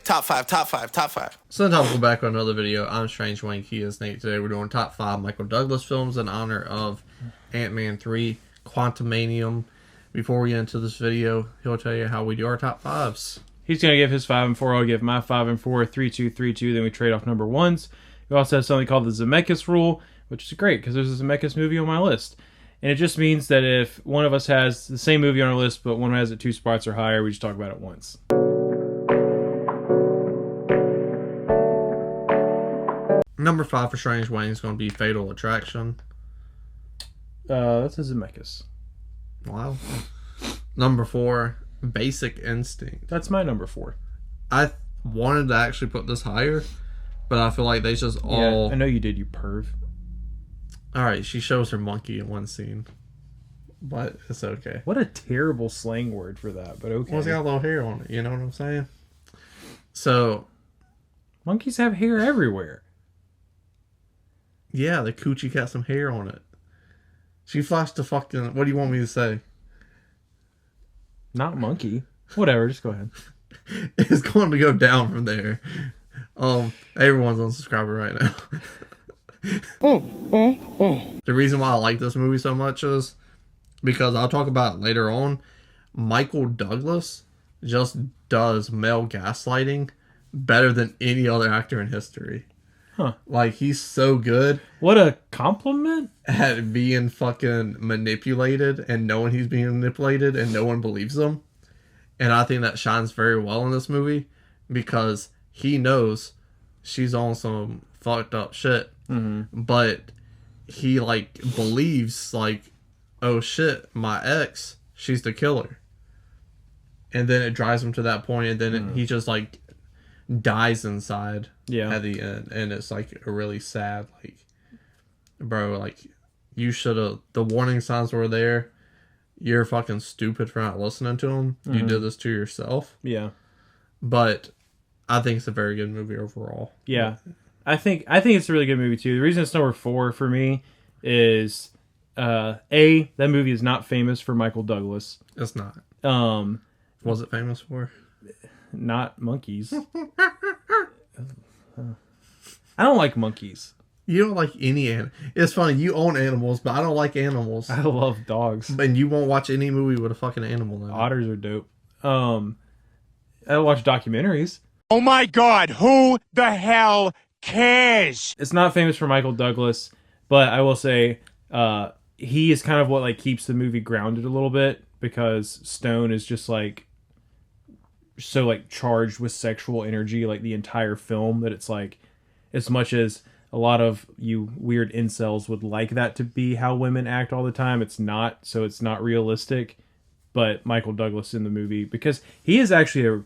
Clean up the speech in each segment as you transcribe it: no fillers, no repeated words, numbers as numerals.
Top five, top five, top five. So time we'll go back on another video. I'm Strange Wang, he is Nate. Today we're doing top 5 Michael Douglas films in honor of Ant-Man 3, Quantumanium. Before we get into this video, he'll tell you how we do our top 5s. He's going to give his 5 and 4. I'll give my 5 and 4. 3, 2, 3, 2. Then we trade off number ones. We also have something called the Zemeckis rule, which is great because there's a Zemeckis movie on my list. And it just means that if one of us has the same movie on our list, but one has it 2 spots or higher, we just talk about it once. Number 5 for Strange Wang is going to be Fatal Attraction. That's a Zemeckis. Wow. Number 4, Basic Instinct. That's my number 4. I wanted to actually put this higher, but I feel like they just all... Yeah, I know you did, you perv. Alright, she shows her monkey in one scene. But it's okay. What a terrible slang word for that, but okay. Well, it's got a little hair on it, you know what I'm saying? So... Monkeys have hair everywhere. Yeah, the coochie got some hair on it. She flashed the fucking... What do you want me to say? Not monkey. Whatever, just go ahead. It's going to go down from there. Everyone's unsubscribing right now. The reason why I like this movie so much is because I'll talk about it later on. Michael Douglas just does male gaslighting better than any other actor in history. Huh. Like, he's so good What a compliment. at being fucking manipulated and knowing he's being manipulated and no one believes him. And I think that shines very well in this movie because he knows she's on some fucked up shit. Mm-hmm. But he, like, believes, like, oh shit, my ex, she's the killer. And then it drives him to that point, and then he just, like, dies inside at the end. And it's, like, a really sad, like, bro, like, you should have, the warning signs were there. You're fucking stupid for not listening to them. Mm-hmm. You did this to yourself. Yeah. But I think it's a very good movie overall. Yeah. I think it's a really good movie too. The reason it's number 4 for me is that movie is not famous for Michael Douglas. It's not. Was it famous for? Not monkeys. I don't like monkeys. You don't like any animal. It's funny, you own animals, but I don't like animals. I love dogs. And you won't watch any movie with a fucking animal in it. Otters are dope. I watch documentaries. Oh my god, who the hell cares? It's not famous for Michael Douglas, but I will say he is kind of what like keeps the movie grounded a little bit because Stone is just like so like charged with sexual energy like the entire film that it's like as much as a lot of you weird incels would like that to be how women act all the time, it's not, so it's not realistic. But Michael Douglas in the movie, because he is actually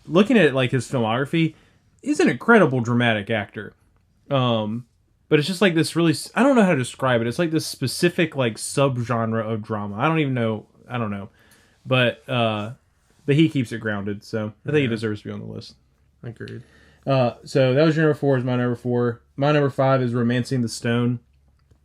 looking at like his filmography, he's an incredible dramatic actor. But it's just like this really, I don't know how to describe it. It's like this specific like subgenre of drama. I don't know. But he keeps it grounded, so I think he deserves to be on the list. Agreed. So that was your number 4, is my number 4. My number 5 is Romancing the Stone.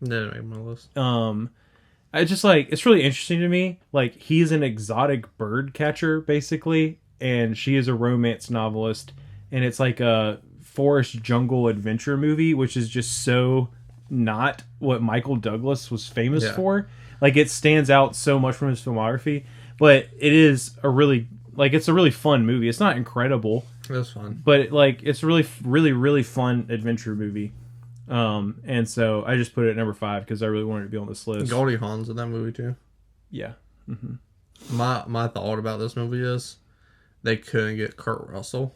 Didn't make my list. I just like, it's really interesting to me. Like, he's an exotic bird catcher, basically, and she is a romance novelist, and it's like a forest jungle adventure movie, which is just so not what Michael Douglas was famous for. Like, it stands out so much from his filmography, but it is a really, like, it's a really fun movie. It's not incredible. It's fun. But, like, it's a really, really, really fun adventure movie. And so I just put it at number 5 because I really wanted to be on this list. Goldie Hawn's in that movie, too. Yeah. Mm-hmm. My thought about this movie is they couldn't get Kurt Russell.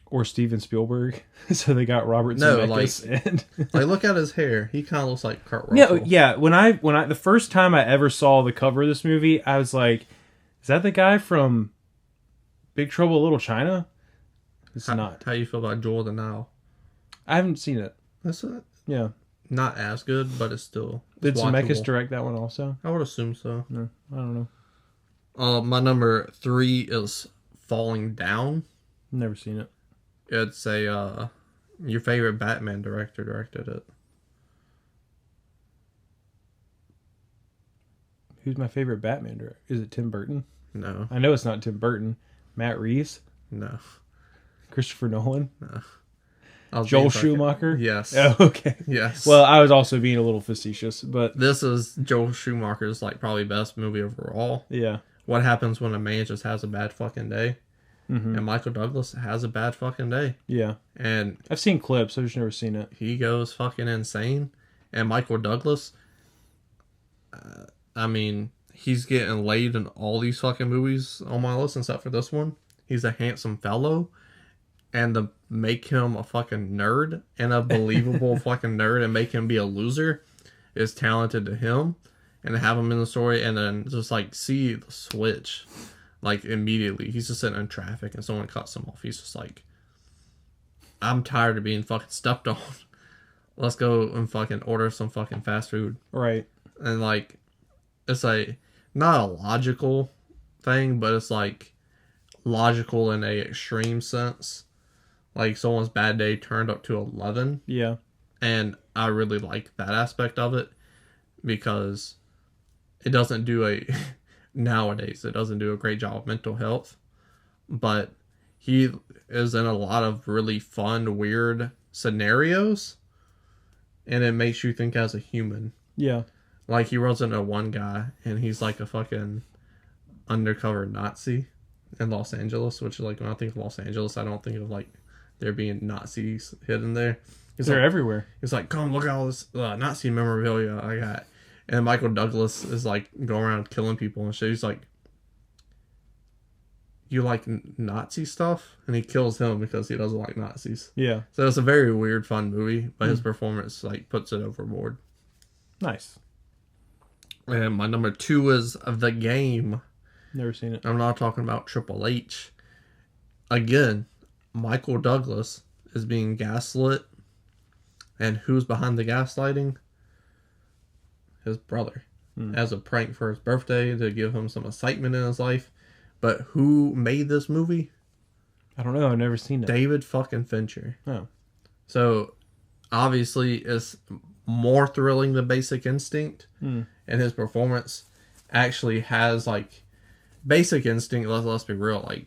Or Steven Spielberg. So they got Robert Zemeckis. Like, look at his hair. He kind of looks like Kurt Russell. Yeah. When I the first time I ever saw the cover of this movie, I was like, is that the guy from Big Trouble in Little China? It's not. How you feel about Joel the Nile? I haven't seen it. That's it. Yeah. Not as good, but it's still Did watchable. Zemeckis direct that one also? I would assume so. No, I don't know. My number 3 is Falling Down. Never seen it. It's a your favorite Batman director directed it. Who's my favorite Batman director? Is it Tim Burton? No. I know it's not Tim Burton. Matt Reeves? No. Christopher Nolan? I was Joel being sarcastic. Schumacher? Yes. Oh, okay. Yes. Well, I was also being a little facetious, but this is Joel Schumacher's like probably best movie overall. yeah. What happens when a man just has a bad fucking day? Mm-hmm. And Michael Douglas has a bad fucking day. Yeah. And I've seen clips. I've just never seen it. he goes fucking insane. And Michael Douglas, I mean, he's getting laid in all these fucking movies on my list except for this one. He's a handsome fellow. And to make him a fucking nerd and a believable fucking nerd and make him be a loser is talented to him. And to have him in the story and then just like see the switch like immediately. He's just sitting in traffic and someone cuts him off. He's just like, I'm tired of being fucking stepped on. Let's go and fucking order some fucking fast food. Right. And like, it's like not a logical thing, but it's like logical in a extreme sense. Like someone's bad day turned up to 11. Yeah. And I really like that aspect of it because it doesn't do nowadays, it doesn't do a great job of mental health. But he is in a lot of really fun, weird scenarios. And it makes you think as a human. Yeah. Like he runs into one guy and he's like a fucking undercover Nazi in Los Angeles, which is like when I think of Los Angeles, I don't think of like there being Nazis hidden there. They're everywhere. He's like, come look at all this Nazi memorabilia I got. And Michael Douglas is like going around killing people and shit. He's like, you like Nazi stuff? And he kills him because he doesn't like Nazis. Yeah. So it's a very weird, fun movie, but his performance like puts it overboard. Nice. And my number 2 is The Game. Never seen it. I'm not talking about Triple H. Again, Michael Douglas is being gaslit. And who's behind the gaslighting? His brother. As a prank for his birthday to give him some excitement in his life. But who made this movie? I don't know. I've never seen it. David fucking Fincher. Oh. So, obviously, it's more thrilling than Basic Instinct. And his performance actually has, like... Basic Instinct, let's be real, like...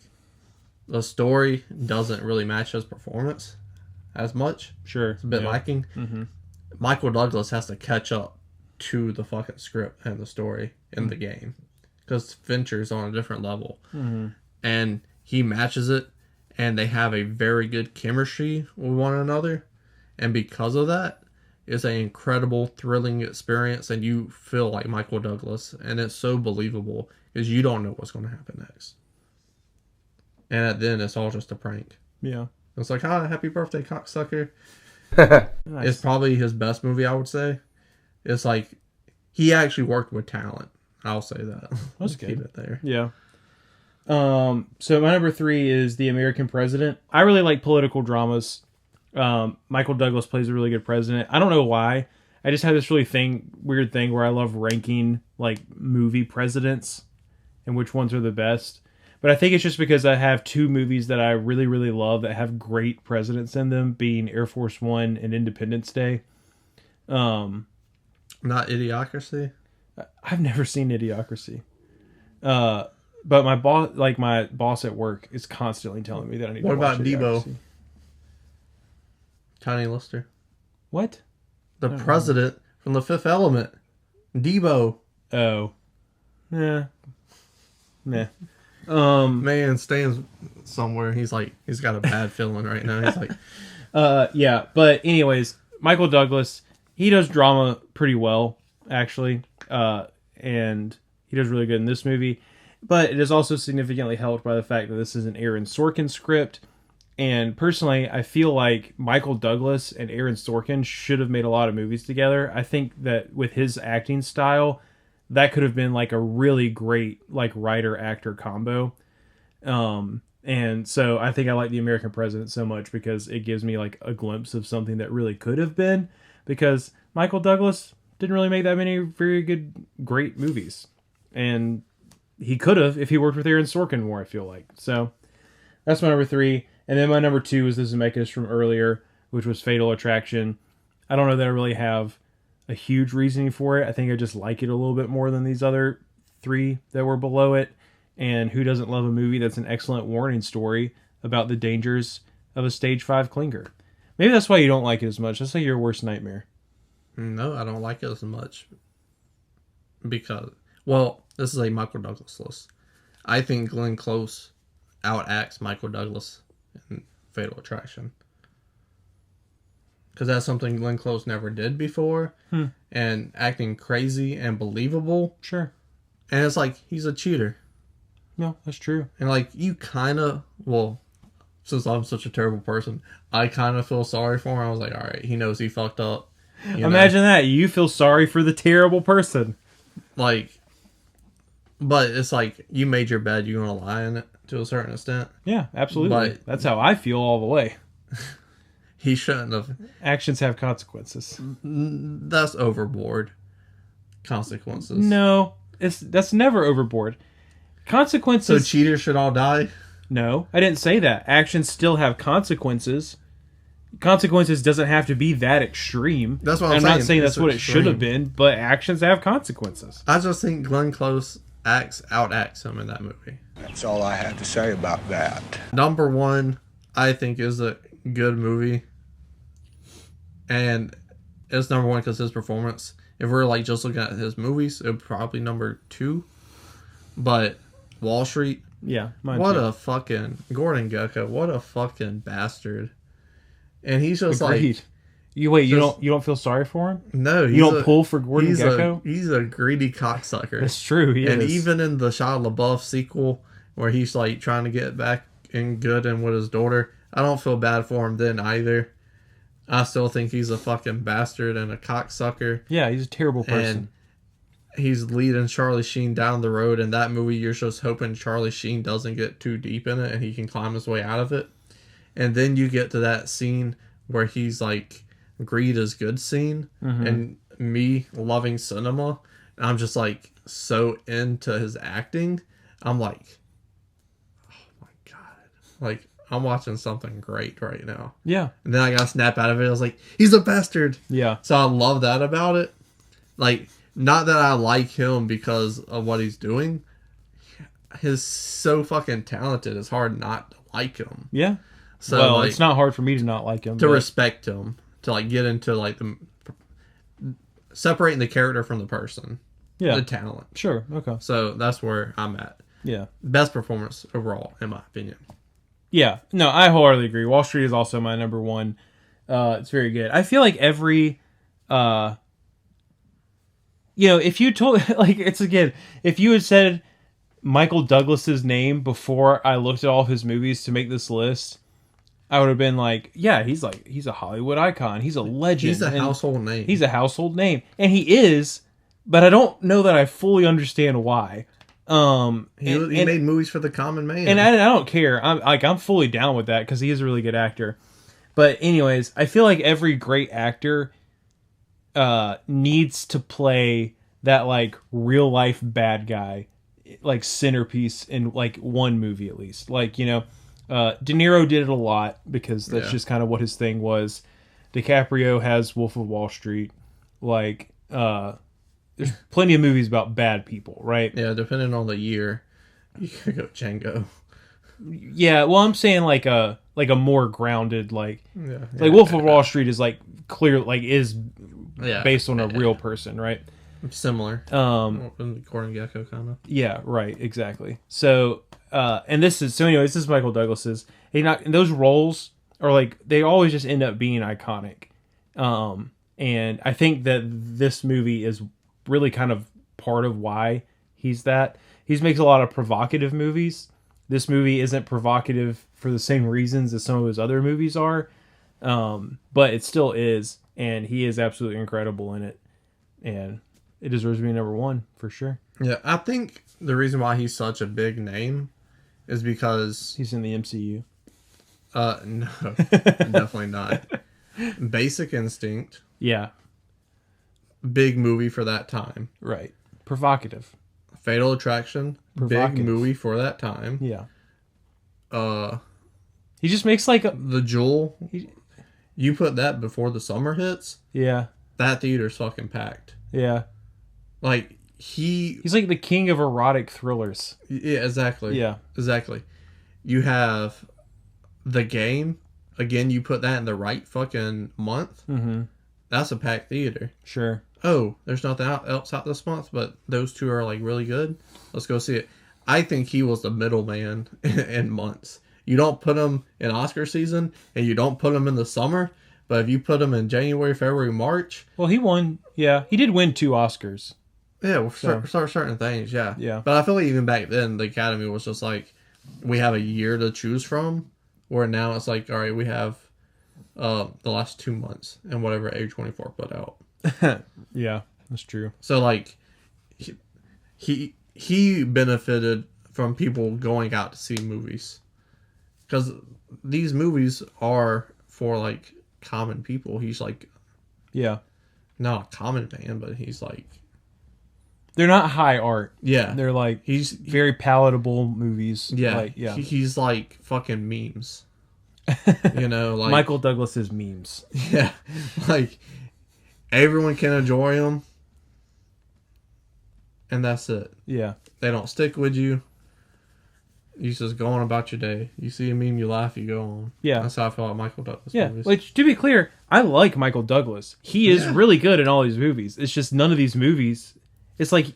The story doesn't really match his performance as much. Sure. It's a bit lacking. Mm-hmm. Michael Douglas has to catch up to the fucking script and the story in the game. Because Fincher's on a different level. Mm-hmm. And he matches it. And they have a very good chemistry with one another. And because of that, it's an incredible, thrilling experience. And you feel like Michael Douglas. And it's so believable. Because you don't know what's going to happen next. And at the end, it's all just a prank. Yeah. It's like, happy birthday, cocksucker. Nice. It's probably his best movie, I would say. It's like, he actually worked with talent. I'll say that. That's Keep good. it there. Yeah. So my number 3 is The American President. I really like political dramas. Michael Douglas plays a really good president. I don't know why. I just have this really weird thing where I love ranking like movie presidents and which ones are the best. But I think it's just because I have 2 movies that I really, really love that have great presidents in them, being Air Force One and Independence Day. Not Idiocracy? I've never seen Idiocracy. But my boss at work is constantly telling me that I need What to watch about Debo? Idiocracy. Tiny Lister. What? The president from The Fifth Element. Debo. Oh. Yeah. Nah. Man stands somewhere. He's got a bad feeling right now. He's like, yeah. But anyways, Michael Douglas, he does drama pretty well, actually. And he does really good in this movie. But it is also significantly helped by the fact that this is an Aaron Sorkin script. And personally, I feel like Michael Douglas and Aaron Sorkin should have made a lot of movies together. I think that with his acting style, that could have been like a really great like writer-actor combo. And so I think I like The American President so much because it gives me like a glimpse of something that really could have been. Because Michael Douglas didn't really make that many very good, great movies. And he could have if he worked with Aaron Sorkin more, I feel like. So that's my number 3. And then my number 2 is the Zemeckis from earlier, which was Fatal Attraction. I don't know that I really have a huge reasoning for it. I think I just like it a little bit more than these other 3 that were below it. And who doesn't love a movie that's an excellent warning story about the dangers of a stage 5 clinger. Maybe that's why you don't like it as much. That's like your worst nightmare. No, I don't like it as much. Because, well, this is a Michael Douglas list. I think Glenn Close outacts Michael Douglas in Fatal Attraction. Because that's something Glenn Close never did before. And acting crazy and believable. Sure. And it's like, he's a cheater. No, that's true. And like, you kind of, well, since I'm such a terrible person, I kind of feel sorry for him. I was like, all right, he knows he fucked up. Imagine that. You feel sorry for the terrible person. Like, but it's like, you made your bed, you're going to lie in it to a certain extent. Yeah, absolutely. But that's how I feel all the way. He shouldn't have. Actions have consequences. That's overboard. Consequences. No, that's never overboard. Consequences. So cheaters should all die? No, I didn't say that. Actions still have consequences. Consequences doesn't have to be that extreme. That's what I'm not saying. saying It's that's what it extreme. should have been, but actions have consequences. I just think Glenn Close outacts him in that movie. That's all I have to say about that. Number one, I think, is a good movie. And it's number one because his performance. If we're like just looking at his movies, it would probably number two. But Wall Street, Yeah, mine what too. a fucking Gordon Gekko, what a fucking bastard. And he's just Agreed. like, You don't feel sorry for him? no, You don't pull for Gordon he's Gekko? He's a greedy cocksucker. That's true. He And is. even in the Shia LaBeouf sequel, where he's like trying to get back in good and with his daughter, I don't feel bad for him then either. I still think he's a fucking bastard and a cocksucker. Yeah, he's a terrible person. And he's leading Charlie Sheen down the road. In that movie, you're just hoping Charlie Sheen doesn't get too deep in it and he can climb his way out of it. And then you get to that scene where he's like, greed is good scene. And me loving cinema, and I'm just like so into his acting. I'm like, oh my God. Like, I'm watching something great right now. Yeah. And then I got a snap out of it. I was like, he's a bastard. Yeah. So I love that about it. Like, not that I like him because of what he's doing. He's so fucking talented. It's hard not to like him. Yeah. So Well, like, it's not hard for me to not like him. to but- respect him, to like get into like the separating the character from the person, Yeah. the talent. Sure. Okay. So that's where I'm at. Yeah. Best performance overall, in my opinion. Yeah. No, I wholeheartedly agree. Wall Street is also my number one. It's very good. I feel like every, if you told, like, it's again, if you had said Michael Douglas's name before I looked at all of his movies to make this list, I would have been like, yeah, he's a Hollywood icon. He's a legend. He's a And household name. He's a household name. And he is, but I don't know that I fully understand why. He made movies for the common man. And I don't care. I'm fully down with that because he is a really good actor. But anyways, I feel like every great actor needs to play that like real life bad guy, like centerpiece in like one movie at least. Like, De Niro did it a lot because that's just kind of what his thing was. DiCaprio has Wolf of Wall Street. Like, there's plenty of movies about bad people, right? Yeah, depending on the year, you could go Django. Yeah, well, I'm saying like a more grounded like Yeah, Wolf of Wall Street is like clear like is yeah, based on a real person, right? similar. Gordon Gekko kind of. Yeah, right, exactly. So this is Michael Douglas's. And those roles are like they always just end up being iconic. And I think that this movie is really kind of part of why he's that. He makes a lot of provocative movies. This movie isn't provocative for the same reasons as some of his other movies are, but it still is, and he is absolutely incredible in it, and it deserves to be number one for sure. Yeah, I think the reason why he's such a big name is because He's in the MCU. no, definitely not. Basic Instinct, Yeah, big movie for that time. right. Provocative. Fatal Attraction, Provocative. big movie for that time. Yeah. He just makes The Jewel. You put that before the summer hits, yeah, that theater's fucking packed. yeah. Like He's like the king of erotic thrillers. yeah, exactly. Yeah. Exactly. You have The Game, again, you put that in the right fucking month, that's a packed theater. Sure. Oh, there's nothing else out this month, but those two are like really good. Let's go see it. I think he was the middleman in months. You don't put him in Oscar season, and you don't put him in the summer. But if you put him in January, February, March, Well, he won. Yeah, he did win 2 Oscars. yeah, we'll start certain things. Yeah, Yeah. But I feel like even back then, the Academy was just like, we have a year to choose from. Where now it's like, all right, we have the last 2 months and whatever A24 put out. Yeah, that's true. So like, he benefited from people going out to see movies, because these movies are for like common people. He's like Yeah. not a common man, but he's like, They're not high art. yeah, They're like he's very palatable movies. yeah, Like, yeah. he's like fucking memes. You know, like Michael Douglas's memes. yeah, like everyone can enjoy them, and that's it. Yeah. They don't stick with you. You just go on about your day. You see a meme, you laugh, you go on. Yeah. That's how I feel about Michael Douglas Yeah. movies. Which, to be clear, I like Michael Douglas. He is Yeah. really good in all these movies. It's just none of these movies. It's like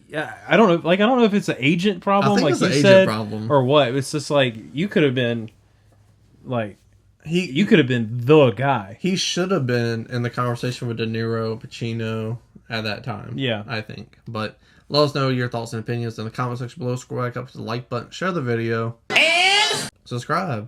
I don't know. Like I don't know if it's an agent problem, I think like it's you an agent said, problem. or what. It's just like you could have been, like he you could have been the guy. he should have been in the conversation with De Niro, Pacino at that time. Yeah. I think. But let us know your thoughts and opinions in the comment section below. Scroll back up to the like button, share the video, and subscribe.